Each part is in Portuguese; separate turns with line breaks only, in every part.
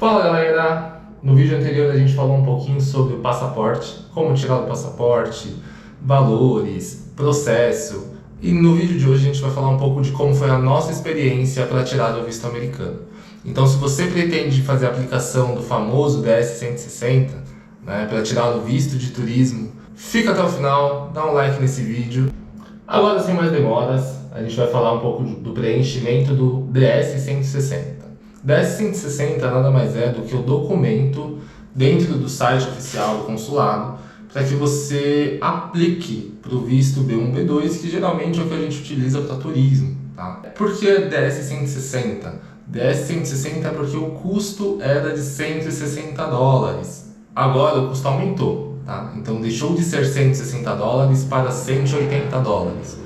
Fala galera! No vídeo anterior a gente falou um pouquinho sobre o passaporte, como tirar o passaporte, valores, processo, e no vídeo de hoje a gente vai falar um pouco de como foi a nossa experiência para tirar o visto americano. Então, se você pretende fazer a aplicação do famoso DS-160, né, para tirar o visto de turismo, fica até o final, dá um like nesse vídeo. Agora, sem mais demoras, a gente vai falar um pouco do preenchimento do DS-160. DS-160 nada mais é do que o documento dentro do site oficial do consulado para que você aplique para o visto B1, B2, que geralmente é o que a gente utiliza para turismo. Tá? Por que DS-160? DS-160 é porque o custo era de $160. Agora o custo aumentou. Tá? Então deixou de ser $160 para $180.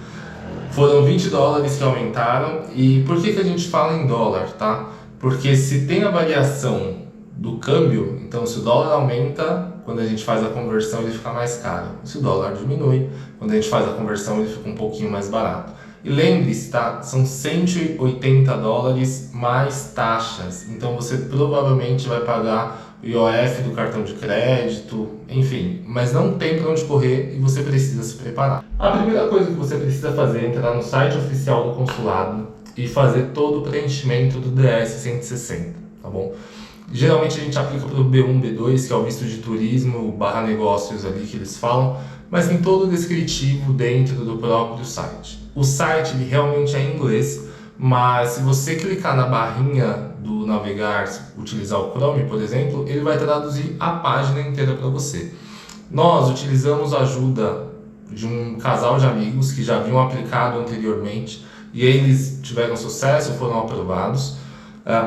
Foram $20 que aumentaram. E por que a gente fala em dólar? Tá? Porque se tem a variação do câmbio, então se o dólar aumenta, quando a gente faz a conversão ele fica mais caro. Se o dólar diminui, quando a gente faz a conversão ele fica um pouquinho mais barato. E lembre-se, tá? São $180 mais taxas. Então você provavelmente vai pagar o IOF do cartão de crédito, enfim. Mas não tem para onde correr e você precisa se preparar. A primeira coisa que você precisa fazer é entrar no site oficial do consulado e fazer todo o preenchimento do DS-160, tá bom? Geralmente a gente aplica para o B1, B2, que é o visto de turismo / negócios ali que eles falam, mas tem todo o descritivo dentro do próprio site. O site ele realmente é em inglês, mas se você clicar na barrinha do navegar, utilizar o Chrome, por exemplo, ele vai traduzir a página inteira para você. Nós utilizamos a ajuda de um casal de amigos que já haviam aplicado anteriormente e eles tiveram sucesso, foram aprovados.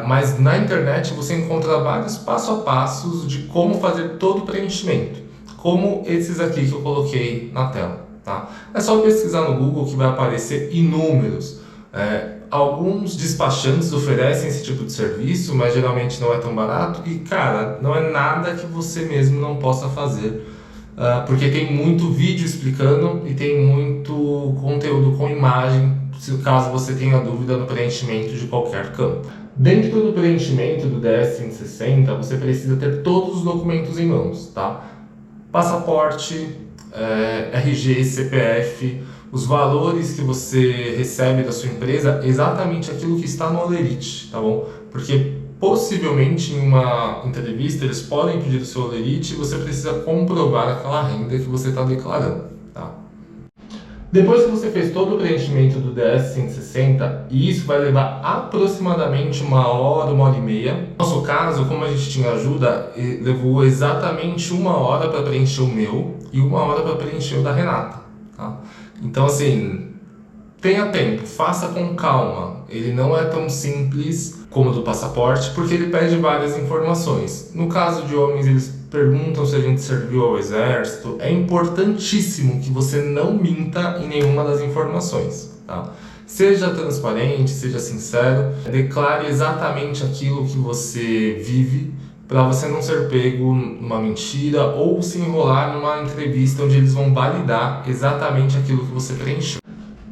Mas na internet você encontra vários passo a passos de como fazer todo o preenchimento, como esses aqui que eu coloquei na tela. Tá? É só pesquisar no Google que vai aparecer inúmeros. Alguns despachantes oferecem esse tipo de serviço, mas geralmente não é tão barato e, cara, não é nada que você mesmo não possa fazer, porque tem muito vídeo explicando e tem muito conteúdo com imagem, se caso você tenha dúvida no preenchimento de qualquer campo. Dentro do preenchimento do DS-160, você precisa ter todos os documentos em mãos, tá? Passaporte, RG, CPF, os valores que você recebe da sua empresa, exatamente aquilo que está no Olerite, tá bom? Porque possivelmente em uma entrevista eles podem pedir o seu Olerite e você precisa comprovar aquela renda que você está declarando, tá? Depois que você fez todo o preenchimento do DS-160, e isso vai levar aproximadamente 1 hora, 1h30. No nosso caso, como a gente tinha ajuda, levou exatamente 1 hora para preencher o meu e 1 hora para preencher o da Renata. Tá? Então, assim, tenha tempo, faça com calma. Ele não é tão simples como o do passaporte, porque ele pede várias informações. No caso de homens, eles perguntam se a gente serviu ao exército. É importantíssimo que você não minta em nenhuma das informações. Tá? Seja transparente, seja sincero, declare exatamente aquilo que você vive, para você não ser pego numa mentira ou se enrolar numa entrevista onde eles vão validar exatamente aquilo que você preencheu.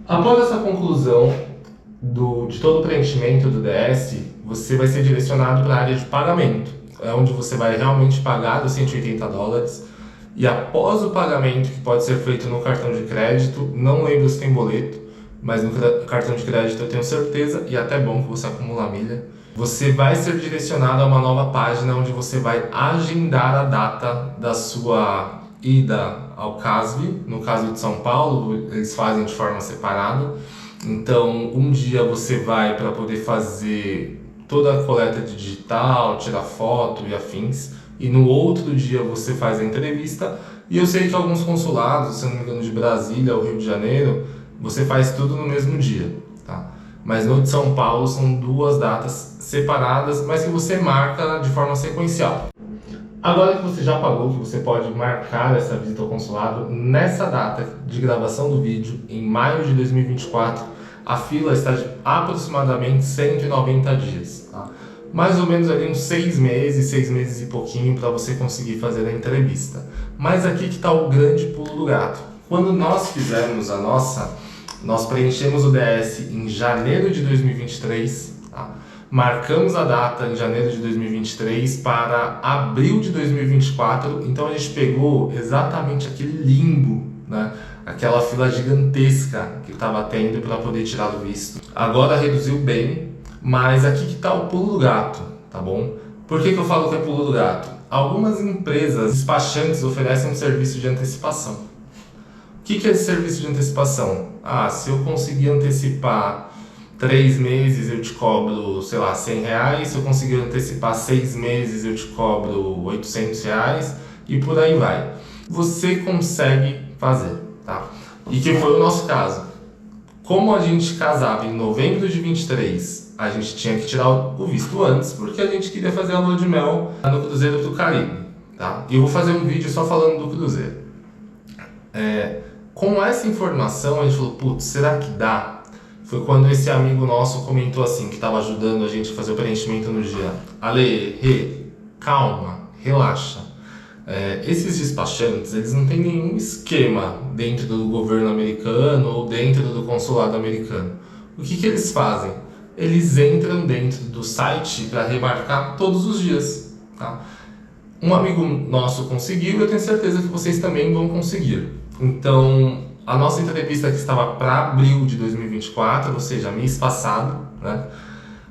Após essa conclusão de todo o preenchimento do DS, você vai ser direcionado para a área de pagamento, onde você vai realmente pagar os $180, e após o pagamento, que pode ser feito no cartão de crédito, não lembro se tem boleto, mas no cartão de crédito eu tenho certeza, e até bom que você acumula milha, você vai ser direcionado a uma nova página onde você vai agendar a data da sua ida ao CASB. No caso de São Paulo, eles fazem de forma separada. Então, um dia você vai para poder fazer toda a coleta digital, tirar foto e afins, e no outro dia você faz a entrevista. E eu sei que alguns consulados, se não me engano de Brasília ou Rio de Janeiro, você faz tudo no mesmo dia, tá? Mas no de São Paulo são 2 datas separadas, mas que você marca de forma sequencial. Agora que você já pagou, que você pode marcar essa visita ao consulado, nessa data de gravação do vídeo, em maio de 2024, a fila está de aproximadamente 190 dias. Tá? Mais ou menos ali uns 6 meses e pouquinho para você conseguir fazer a entrevista. Mas aqui que está o grande pulo do gato. Quando nós fizemos nós preenchemos o DS em janeiro de 2023, tá? Marcamos a data em janeiro de 2023 para abril de 2024, então a gente pegou exatamente aquele limbo, né? Aquela fila gigantesca que estava tendo para poder tirar o visto. Agora reduziu bem, mas aqui que está o pulo do gato, tá bom? Por que eu falo que é pulo do gato? Algumas empresas despachantes oferecem um serviço de antecipação. O que é esse serviço de antecipação? Se eu conseguir antecipar 3 meses eu te cobro, sei lá, R$100, se eu conseguir antecipar 6 meses eu te cobro R$800 e por aí vai. Você consegue fazer, tá? E que foi o nosso caso. Como a gente casava em novembro de 23, a gente tinha que tirar o visto antes, porque a gente queria fazer a lua de mel no Cruzeiro do Caribe, tá? E eu vou fazer um vídeo só falando do Cruzeiro. Com essa informação, a gente falou, putz, será que dá? Foi quando esse amigo nosso comentou assim, que estava ajudando a gente a fazer o preenchimento no dia. Ale, calma, relaxa. Esses despachantes, eles não têm nenhum esquema dentro do governo americano ou dentro do consulado americano. O que eles fazem? Eles entram dentro do site para remarcar todos os dias, tá? Um amigo nosso conseguiu e eu tenho certeza que vocês também vão conseguir. Então, a nossa entrevista que estava para abril de 2024, ou seja, mês passado, né?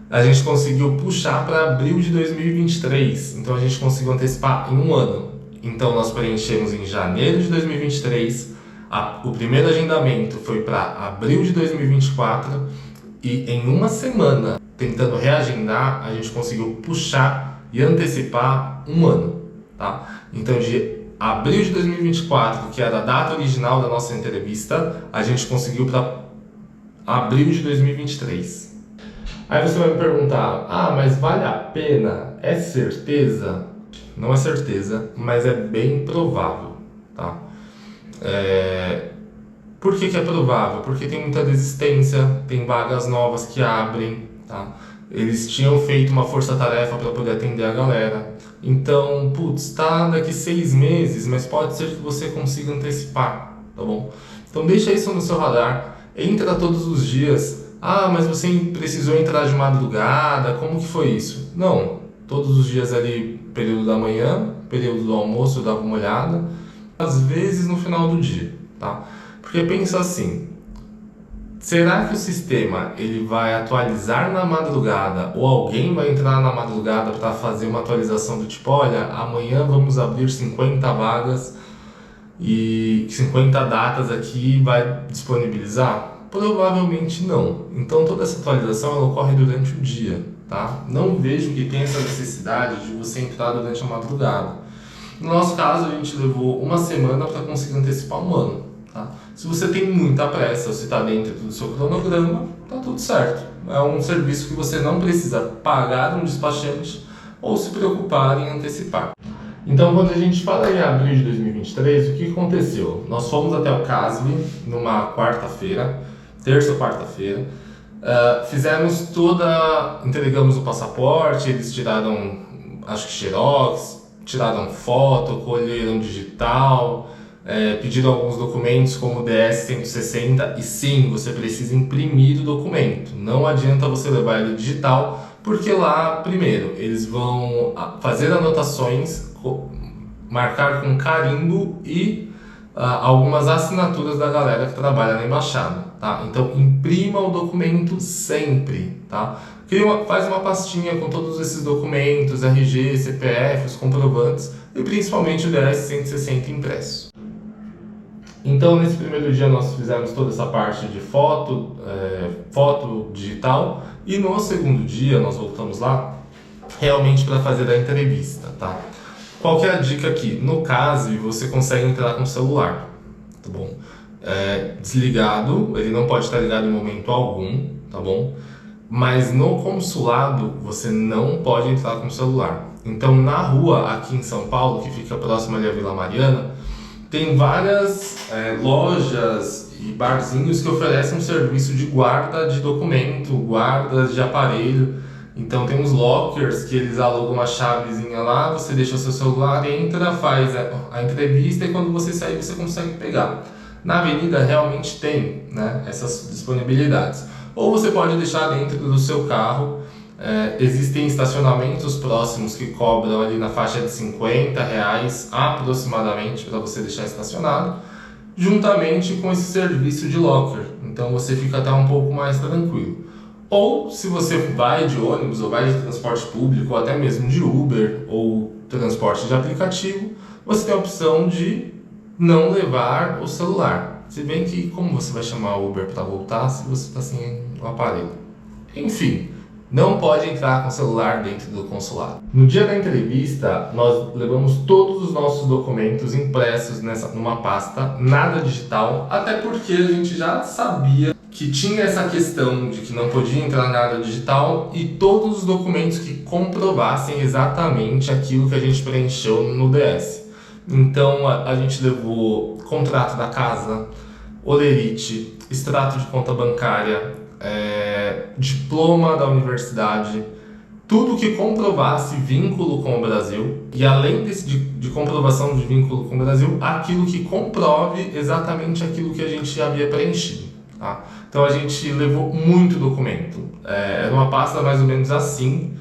A gente conseguiu puxar para abril de 2023. Então, a gente conseguiu antecipar em um ano. Então, nós preenchemos em janeiro de 2023. O primeiro agendamento foi para abril de 2024. E em uma semana, tentando reagendar, a gente conseguiu puxar e antecipar um ano, tá? Então, de abril de 2024, que era a data original da nossa entrevista, a gente conseguiu para abril de 2023. Aí você vai me perguntar, mas vale a pena? É certeza? Não é certeza, mas é bem provável, tá? Por que é provável? Porque tem muita desistência, tem vagas novas que abrem, tá? Eles tinham feito uma força-tarefa para poder atender a galera. Então, tá daqui 6 meses, mas pode ser que você consiga antecipar, tá bom? Então deixa isso no seu radar, entra todos os dias. Mas você precisou entrar de madrugada, como que foi isso? Não, todos os dias ali, período da manhã, período do almoço, eu dava uma olhada, às vezes no final do dia, tá? Porque pensa assim, será que o sistema ele vai atualizar na madrugada ou alguém vai entrar na madrugada para fazer uma atualização do tipo, olha, amanhã vamos abrir 50 vagas e 50 datas aqui vai disponibilizar? Provavelmente não. Então toda essa atualização ela ocorre durante o dia, tá? Não vejo que tenha essa necessidade de você entrar durante a madrugada. No nosso caso, a gente levou uma semana para conseguir antecipar um ano, tá? Se você tem muita pressa, ou se está dentro do seu cronograma, tá tudo certo. É um serviço que você não precisa pagar um despachante ou se preocupar em antecipar. Então, quando a gente fala em abril de 2023, o que aconteceu? Nós fomos até o CASB numa terça ou quarta-feira, fizemos entregamos o passaporte, eles tiraram, acho que xerox, tiraram foto, colheram digital, pediram alguns documentos como o DS-160 e sim, você precisa imprimir o documento, não adianta você levar ele digital, porque lá, primeiro, eles vão fazer anotações, marcar com carimbo e algumas assinaturas da galera que trabalha na embaixada, tá? Então imprima o documento sempre, tá? Faz uma pastinha com todos esses documentos, RG, CPF, os comprovantes e principalmente o DS-160 impresso. Então nesse primeiro dia nós fizemos toda essa parte de foto digital e no segundo dia nós voltamos lá realmente para fazer a entrevista, tá? Qual que é a dica aqui? No caso, você consegue entrar com o celular, tá bom? Desligado, ele não pode estar ligado em momento algum, tá bom? Mas no consulado, você não pode entrar com o celular. Então, na rua, aqui em São Paulo, que fica próximo ali à Vila Mariana, tem várias lojas e barzinhos que oferecem um serviço de guarda de documento, guarda de aparelho. Então tem uns lockers que eles alugam uma chavezinha lá, você deixa o seu celular, entra, faz a entrevista e quando você sair você consegue pegar. Na avenida realmente tem, né, essas disponibilidades. Ou você pode deixar dentro do seu carro Existem estacionamentos próximos que cobram ali na faixa de R$ 50 aproximadamente para você deixar estacionado, juntamente com esse serviço de locker. Então você fica até um pouco mais tranquilo. Ou se você vai de ônibus ou vai de transporte público, ou até mesmo de Uber ou transporte de aplicativo, você tem a opção de não levar o celular. Se bem que como você vai chamar o Uber para voltar se você está sem o aparelho? Enfim, não pode entrar com o celular dentro do consulado. No dia da entrevista, nós levamos todos os nossos documentos impressos numa pasta, nada digital, até porque a gente já sabia que tinha essa questão de que não podia entrar nada digital e todos os documentos que comprovassem exatamente aquilo que a gente preencheu no DS. Então a gente levou contrato da casa, holerite, extrato de conta bancária, diploma da universidade, tudo que comprovasse vínculo com o Brasil e além de comprovação de vínculo com o Brasil, aquilo que comprove exatamente aquilo que a gente havia preenchido. Tá? Então a gente levou muito documento, era uma pasta mais ou menos assim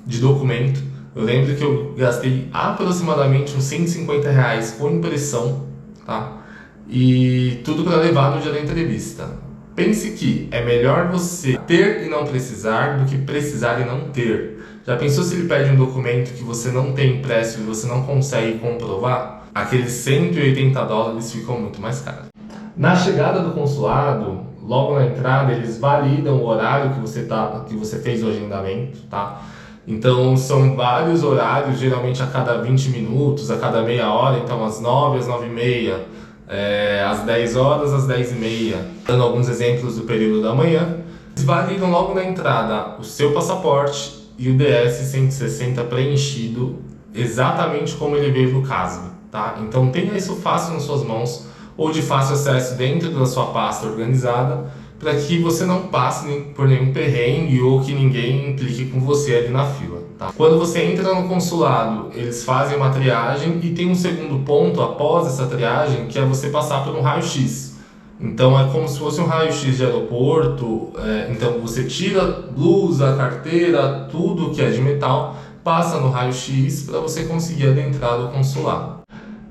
de documento. Eu lembro que eu gastei aproximadamente uns R$ 150 com impressão, tá? E tudo para levar no dia da entrevista. Pense que é melhor você ter e não precisar do que precisar e não ter. Já pensou se ele pede um documento que você não tem impresso e você não consegue comprovar? Aqueles $180 ficam muito mais caros. Na chegada do consulado, logo na entrada, eles validam o horário que você fez o agendamento, tá? Então são vários horários, geralmente a cada 20 minutos, a cada meia hora, então às 9, às 9h30, às 10 horas, às 10h30, dando alguns exemplos do período da manhã. Eles validam logo na entrada o seu passaporte e o DS-160 preenchido exatamente como ele veio no caso, tá? Então tenha isso fácil nas suas mãos ou de fácil acesso dentro da sua pasta organizada, para que você não passe por nenhum perrengue ou que ninguém implique com você ali na fila. Tá? Quando você entra no consulado, eles fazem uma triagem e tem um segundo ponto após essa triagem, que é você passar por um raio-x. Então é como se fosse um raio-x de aeroporto, então você tira blusa, carteira, tudo que é de metal, passa no raio-x para você conseguir adentrar no consulado.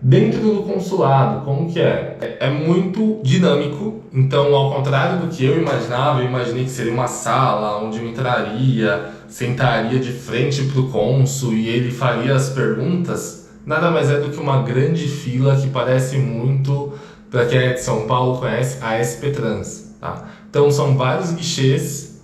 Dentro do consulado, como que é? É muito dinâmico, então ao contrário do que eu imaginava, eu imaginei que seria uma sala onde eu entraria, sentaria de frente para o cônsul e ele faria as perguntas. Nada mais é do que uma grande fila que parece muito, para quem é de São Paulo conhece, a SP Trans. Tá? Então são vários guichês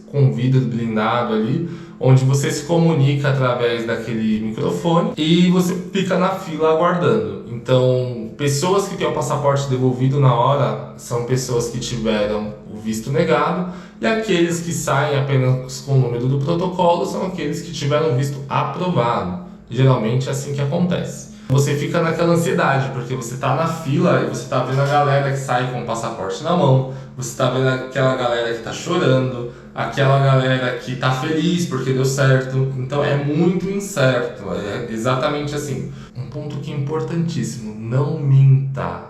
com vidro blindado ali, onde você se comunica através daquele microfone e você fica na fila aguardando. Então, pessoas que têm o passaporte devolvido na hora são pessoas que tiveram o visto negado, e aqueles que saem apenas com o número do protocolo são aqueles que tiveram o visto aprovado. Geralmente é assim que acontece. Você fica naquela ansiedade, porque você está na fila e você está vendo a galera que sai com o passaporte na mão, você está vendo aquela galera que está chorando, aquela galera que está feliz porque deu certo. Então é muito incerto, é exatamente assim. Um ponto que é importantíssimo, não minta,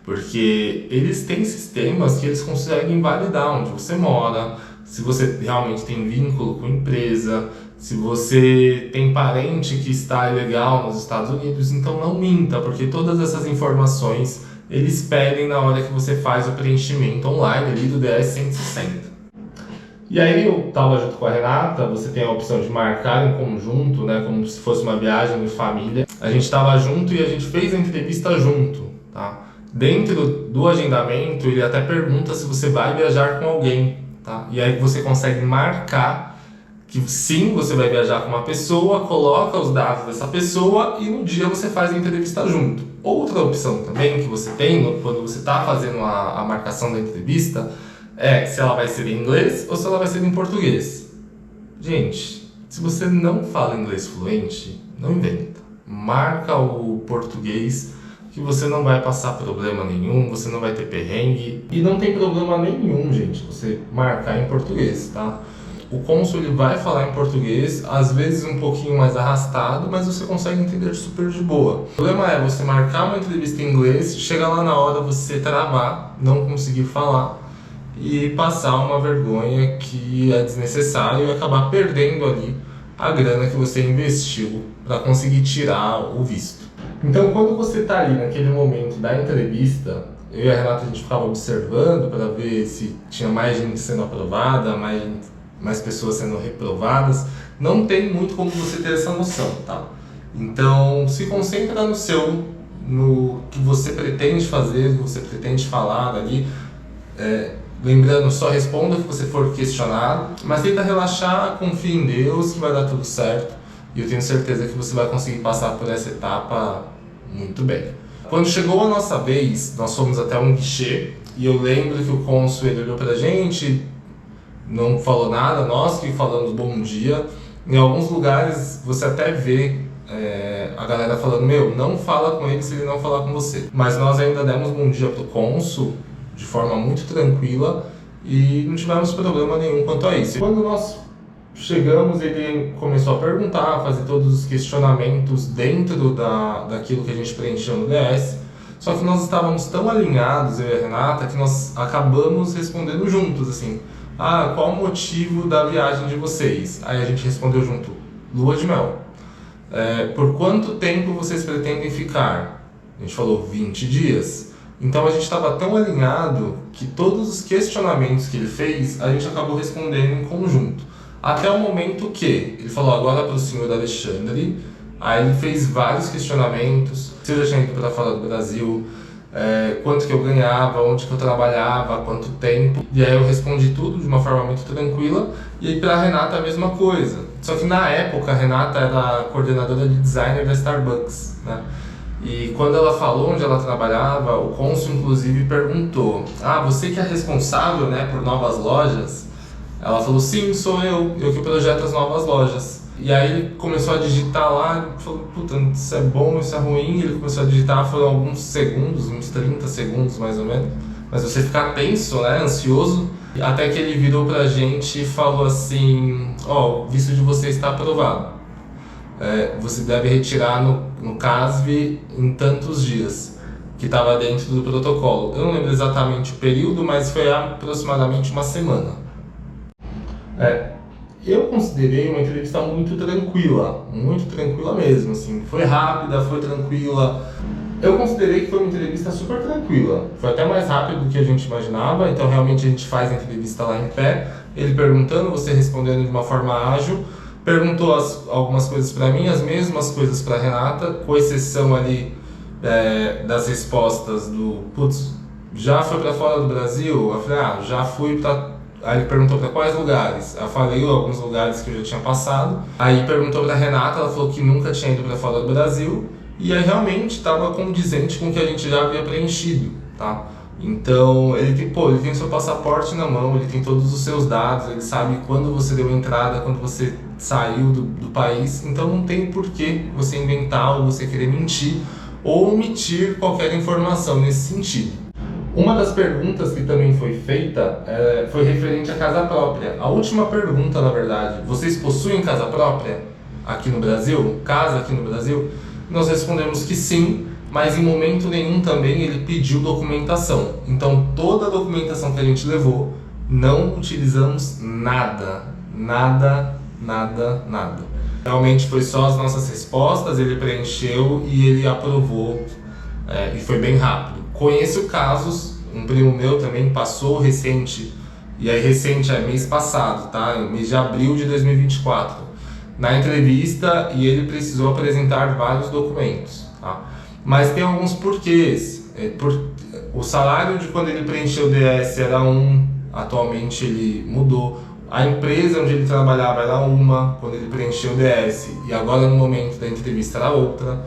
porque eles têm sistemas que eles conseguem validar onde você mora, se você realmente tem vínculo com a empresa, se você tem parente que está ilegal nos Estados Unidos. Então não minta, porque todas essas informações eles pedem na hora que você faz o preenchimento online ali do DS-160. E aí eu estava junto com a Renata, você tem a opção de marcar em conjunto, né, como se fosse uma viagem de família. A gente estava junto e a gente fez a entrevista junto, tá? Dentro do agendamento, ele até pergunta se você vai viajar com alguém, tá? E aí você consegue marcar que sim, você vai viajar com uma pessoa, coloca os dados dessa pessoa e no dia você faz a entrevista junto. Outra opção também que você tem quando você está fazendo a marcação da entrevista é se ela vai ser em inglês ou se ela vai ser em português. Gente, se você não fala inglês fluente, não inventa. Marca o português, que você não vai passar problema nenhum, você não vai ter perrengue. E não tem problema nenhum, gente, você marcar em português, tá? O cônsul ele vai falar em português, às vezes um pouquinho mais arrastado, mas você consegue entender super de boa. O problema é você marcar uma entrevista em inglês, chegar lá na hora você travar, não conseguir falar, e passar uma vergonha que é desnecessária e acabar perdendo ali a grana que você investiu para conseguir tirar o visto. Então, quando você está ali naquele momento da entrevista, eu e a Renata a gente ficava observando para ver se tinha mais gente sendo aprovada, mais pessoas sendo reprovadas. Não tem muito como você ter essa noção, tá? Então, se concentra no que você pretende fazer, no que você pretende falar ali. Lembrando, só responda o que você for questionado, mas tenta relaxar, confia em Deus que vai dar tudo certo. E eu tenho certeza que você vai conseguir passar por essa etapa muito bem. Quando chegou a nossa vez, nós fomos até um guichê e eu lembro que o cônsul ele olhou pra gente, não falou nada, nós que falamos bom dia. Em alguns lugares você até vê a galera falando, não fala com ele se ele não falar com você. Mas nós ainda demos bom dia pro cônsul de forma muito tranquila e não tivemos problema nenhum quanto a isso. Quando nós chegamos, ele começou a perguntar, a fazer todos os questionamentos dentro daquilo que a gente preencheu no DS. Só que nós estávamos tão alinhados, eu e a Renata, que nós acabamos respondendo juntos, assim, qual o motivo da viagem de vocês? Aí a gente respondeu junto, lua de mel. Por quanto tempo vocês pretendem ficar? A gente falou 20 dias. Então a gente estava tão alinhado que todos os questionamentos que ele fez, a gente acabou respondendo em conjunto. Até o momento que ele falou agora para o senhor Alexandre, aí ele fez vários questionamentos, se eu já tinha ido para fora do Brasil, quanto que eu ganhava, onde que eu trabalhava, quanto tempo. E aí eu respondi tudo de uma forma muito tranquila. E aí para a Renata a mesma coisa. Só que na época a Renata era coordenadora de designer da Starbucks, né? E quando ela falou onde ela trabalhava, o cônsul inclusive perguntou, você que é responsável, né, por novas lojas? Ela falou, sim, sou eu que projeto as novas lojas. E aí ele começou a digitar lá, falou, puta, isso é bom, isso é ruim. Ele começou a digitar, foram alguns segundos, uns 30 segundos mais ou menos. Mas você fica tenso, né, ansioso. Até que ele virou pra gente e falou assim, o visto de você está aprovado. Você deve retirar no CASV em tantos dias, que estava dentro do protocolo. Eu não lembro exatamente o período, mas foi aproximadamente uma semana. Eu considerei uma entrevista muito tranquila mesmo, assim, foi rápida, foi tranquila. Eu considerei que foi uma entrevista super tranquila, foi até mais rápido do que a gente imaginava, então realmente a gente faz a entrevista lá em pé, ele perguntando, você respondendo de uma forma ágil, perguntou algumas coisas para mim, as mesmas coisas para Renata, com exceção ali das respostas do, já foi para fora do Brasil? Eu falei, já fui para... Aí ele perguntou para quais lugares. Eu falei alguns lugares que eu já tinha passado. Aí perguntou para Renata, ela falou que nunca tinha ido para fora do Brasil. E aí realmente estava condizente com o que a gente já havia preenchido, tá? Então ele tem seu passaporte na mão, ele tem todos os seus dados, ele sabe quando você deu entrada, quando você saiu do país. Então não tem por que você inventar ou você querer mentir ou omitir qualquer informação nesse sentido. Uma das perguntas que também foi feita foi referente à casa própria. A última pergunta, na verdade, vocês possuem casa própria aqui no Brasil? Casa aqui no Brasil? Nós respondemos que sim, mas em momento nenhum também ele pediu documentação. Então toda a documentação que a gente levou, não utilizamos nada. Realmente foi só as nossas respostas, ele preencheu e ele aprovou, e foi bem rápido. Conheço casos, um primo meu também passou recente, e aí recente é mês passado, tá? Mês de abril de 2024, na entrevista, e ele precisou apresentar vários documentos, tá? Mas tem alguns porquês. O salário de quando ele preencheu o DS era atualmente ele mudou. A empresa onde ele trabalhava era uma, quando ele preencheu o DS, e agora no momento da entrevista era outra.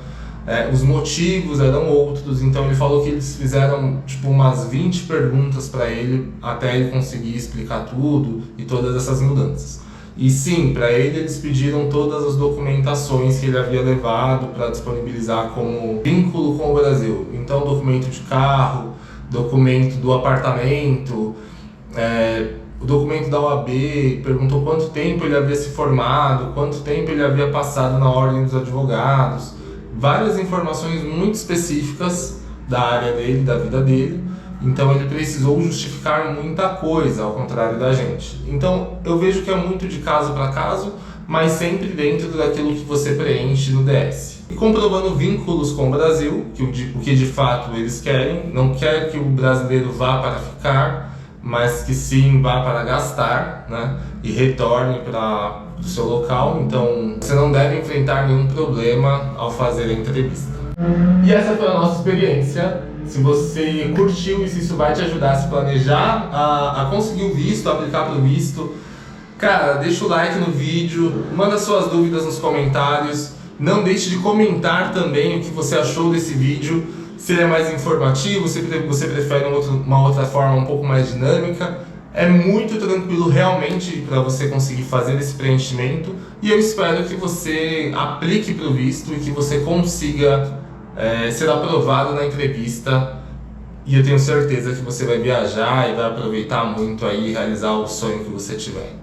Os motivos eram outros, então ele falou que eles fizeram umas 20 perguntas para ele até ele conseguir explicar tudo e todas essas mudanças. E sim, para ele eles pediram todas as documentações que ele havia levado para disponibilizar como vínculo com o Brasil. Então documento de carro, documento do apartamento, o documento da OAB, perguntou quanto tempo ele havia se formado, quanto tempo ele havia passado na ordem dos advogados. Várias informações muito específicas da área dele, da vida dele. Então ele precisou justificar muita coisa, ao contrário da gente. Então eu vejo que é muito de caso para caso, mas sempre dentro daquilo que você preenche no DS. E comprovando vínculos com o Brasil, o que de fato eles querem, não quer que o brasileiro vá para ficar, mas que sim vá para gastar, né? E retorne para o seu local. Então você não deve enfrentar nenhum problema ao fazer a entrevista. E essa foi a nossa experiência. Se você curtiu e se isso vai te ajudar a se planejar, a conseguir o visto, a aplicar para o visto, cara, deixa o like no vídeo, manda suas dúvidas nos comentários. Não deixe de comentar também o que você achou desse vídeo, se ele é mais informativo, se você prefere uma outra forma um pouco mais dinâmica. É muito tranquilo realmente para você conseguir fazer esse preenchimento e eu espero que você aplique para o visto e que você consiga ser aprovado na entrevista. E eu tenho certeza que você vai viajar e vai aproveitar muito aí e realizar o sonho que você tiver.